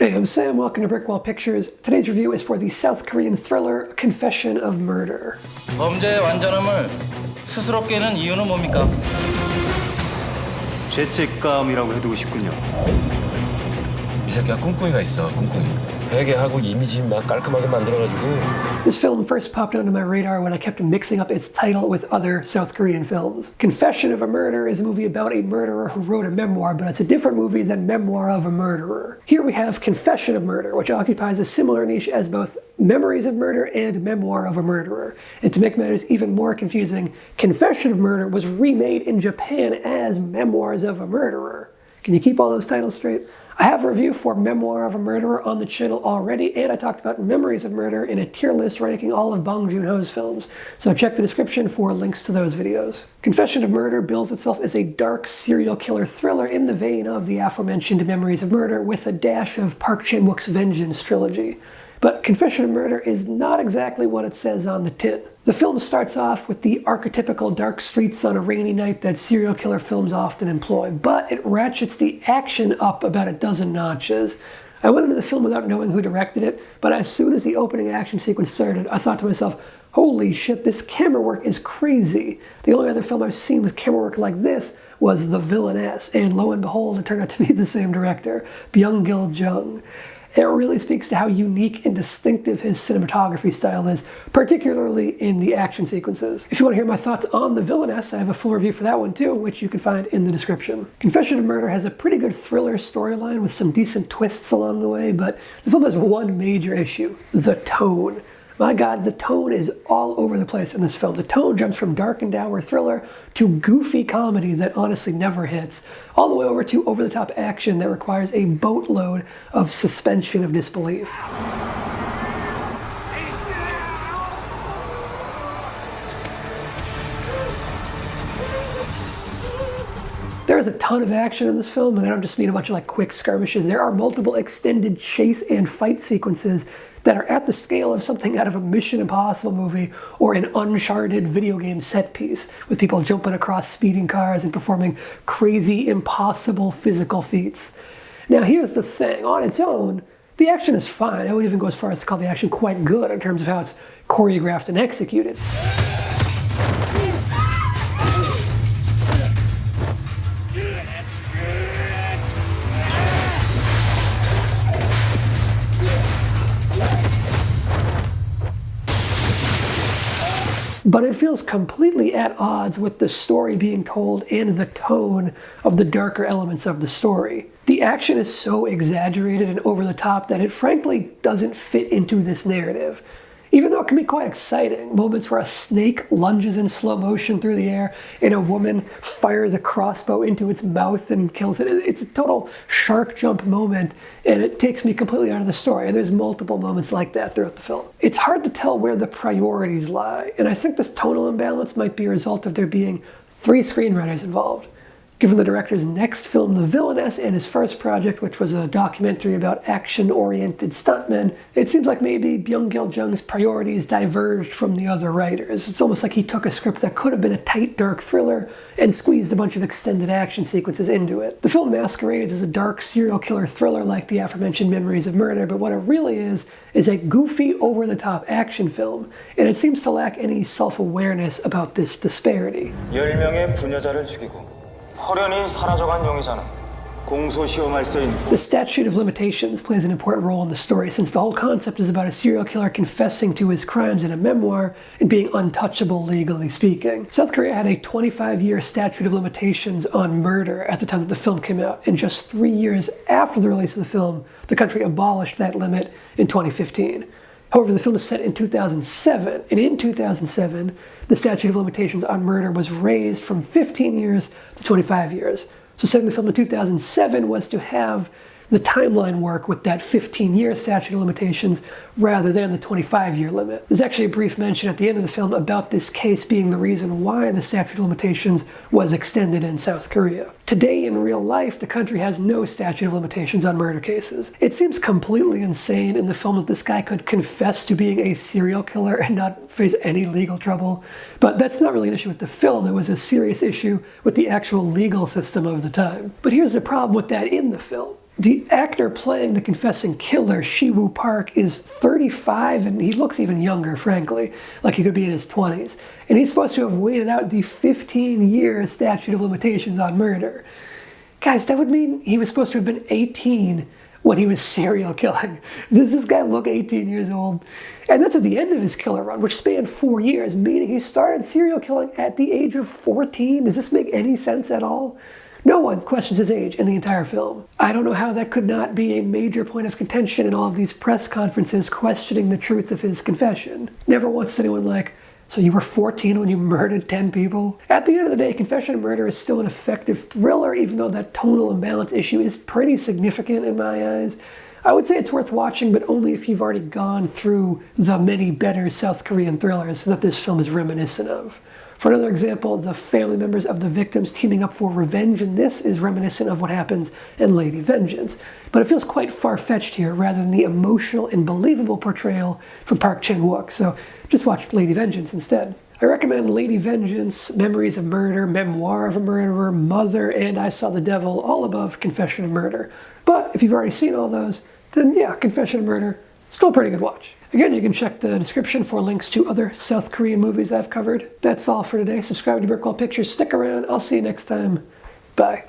Hey, I'm Sam, welcome to Brickwall Pictures. Today's review is for the South Korean thriller Confession of Murder. 범죄의 완전함을 스스로 깨는 이유는 뭡니까? 죄책감이라고 해두고 싶군요. 이 새끼가 꿍꿍이가 있어, 꿍꿍이. 회개하고 이미지 막 깔끔하게 만들어가지고. This film first popped onto my radar when I kept mixing up its title with other South Korean films. Confession of a Murder is a movie about a murderer who wrote a memoir, but it's a different movie than Memoir of a Murderer. Here we have Confession of Murder, which occupies a similar niche as both Memories of Murder and Memoir of a Murderer. And to make matters even more confusing, Confession of Murder was remade in Japan as Memoirs of a Murderer. Can you keep all those titles straight? I have a review for Memoir of a Murderer on the channel already, and I talked about Memories of Murder in a tier list ranking all of Bong Joon-ho's films, so check the description for links to those videos. Confession of Murder bills itself as a dark serial killer thriller in the vein of the aforementioned Memories of Murder with a dash of Park Chan-wook's Vengeance trilogy. But Confession of Murder is not exactly what it says on the tin. The film starts off with the archetypical dark streets on a rainy night that serial killer films often employ, but it ratchets the action up about a dozen notches. I went into the film without knowing who directed it, but as soon as the opening action sequence started, I thought to myself, holy shit, this camera work is crazy. The only other film I've seen with camera work like this was The Villainess, and lo and behold, it turned out to be the same director, Byung-gil Jung. It really speaks to how unique and distinctive his cinematography style is, particularly in the action sequences. If you want to hear my thoughts on The Villainess, I have a full review for that one too, which you can find in the description. Confession of Murder has a pretty good thriller storyline with some decent twists along the way, but the film has one major issue: the tone. My God, the tone is all over the place in this film. The tone jumps from dark and dour thriller to goofy comedy that honestly never hits, all the way over to over-the-top action that requires a boatload of suspension of disbelief. There is a ton of action in this film, and I don't just mean a bunch of quick skirmishes. There are multiple extended chase and fight sequences that are at the scale of something out of a Mission Impossible movie or an Uncharted video game set piece, with people jumping across speeding cars and performing crazy, impossible physical feats. Now here's the thing, on its own, the action is fine. I would even go as far as to call the action quite good in terms of how it's choreographed and executed. But it feels completely at odds with the story being told and the tone of the darker elements of the story. The action is so exaggerated and over the top that it frankly doesn't fit into this narrative. Even though it can be quite exciting, moments where a snake lunges in slow motion through the air and a woman fires a crossbow into its mouth and kills it. It's a total shark jump moment, and it takes me completely out of the story. And there's multiple moments like that throughout the film. It's hard to tell where the priorities lie, and I think this tonal imbalance might be a result of there being 3 screenwriters involved. Given the director's next film, The Villainess, and his first project, which was a documentary about action-oriented stuntmen, it seems like maybe Byung-gil Jung's priorities diverged from the other writers. It's almost like he took a script that could have been a tight, dark thriller and squeezed a bunch of extended action sequences into it. The film masquerades as a dark serial killer thriller like the aforementioned Memories of Murder, but what it really is a goofy, over-the-top action film, and it seems to lack any self-awareness about this disparity. 10명의 부녀자를 죽이고 허련히 사라져간 용의자는 공소시효 말소인. The statute of limitations plays an important role in the story, since the whole concept is about a serial killer confessing to his crimes in a memoir and being untouchable legally speaking. South Korea had a 25-year statute of limitations on murder at the time that the film came out, and just 3 years after the release of the film, the country abolished that limit in 2015. However, the film is set in 2007, and in 2007, the statute of limitations on murder was raised from 15 years to 25 years. So setting the film in 2007 was to have the timeline work with that 15-year statute of limitations rather than the 25-year limit. There's actually a brief mention at the end of the film about this case being the reason why the statute of limitations was extended in South Korea. Today, in real life, the country has no statute of limitations on murder cases. It seems completely insane in the film that this guy could confess to being a serial killer and not face any legal trouble. But that's not really an issue with the film. It was a serious issue with the actual legal system of the time. But here's the problem with that in the film. The actor playing the confessing killer, Shi-hoo Park, is 35 and he looks even younger, frankly, like he could be in his 20s. And he's supposed to have waited out the 15-year statute of limitations on murder. Guys, that would mean he was supposed to have been 18 when he was serial killing. Does this guy look 18 years old? And that's at the end of his killer run, which spanned 4 years, meaning he started serial killing at the age of 14. Does this make any sense at all? No one questions his age in the entire film. I don't know how that could not be a major point of contention in all of these press conferences questioning the truth of his confession. Never once is anyone like, so you were 14 when you murdered 10 people? At the end of the day, Confession of Murder is still an effective thriller, even though that tonal imbalance issue is pretty significant in my eyes. I would say it's worth watching, but only if you've already gone through the many better South Korean thrillers that this film is reminiscent of. For another example, the family members of the victims teaming up for revenge in this is reminiscent of what happens in Lady Vengeance. But it feels quite far-fetched here rather than the emotional and believable portrayal from Park Chan-wook, so just watch Lady Vengeance instead. I recommend Lady Vengeance, Memories of Murder, Memoir of a Murderer, Mother, and I Saw the Devil, all above Confession of Murder. But if you've already seen all those, then yeah, Confession of Murder, still a pretty good watch. Again, you can check the description for links to other South Korean movies I've covered. That's all for today. Subscribe to Brickwall Pictures. Stick around. I'll see you next time. Bye.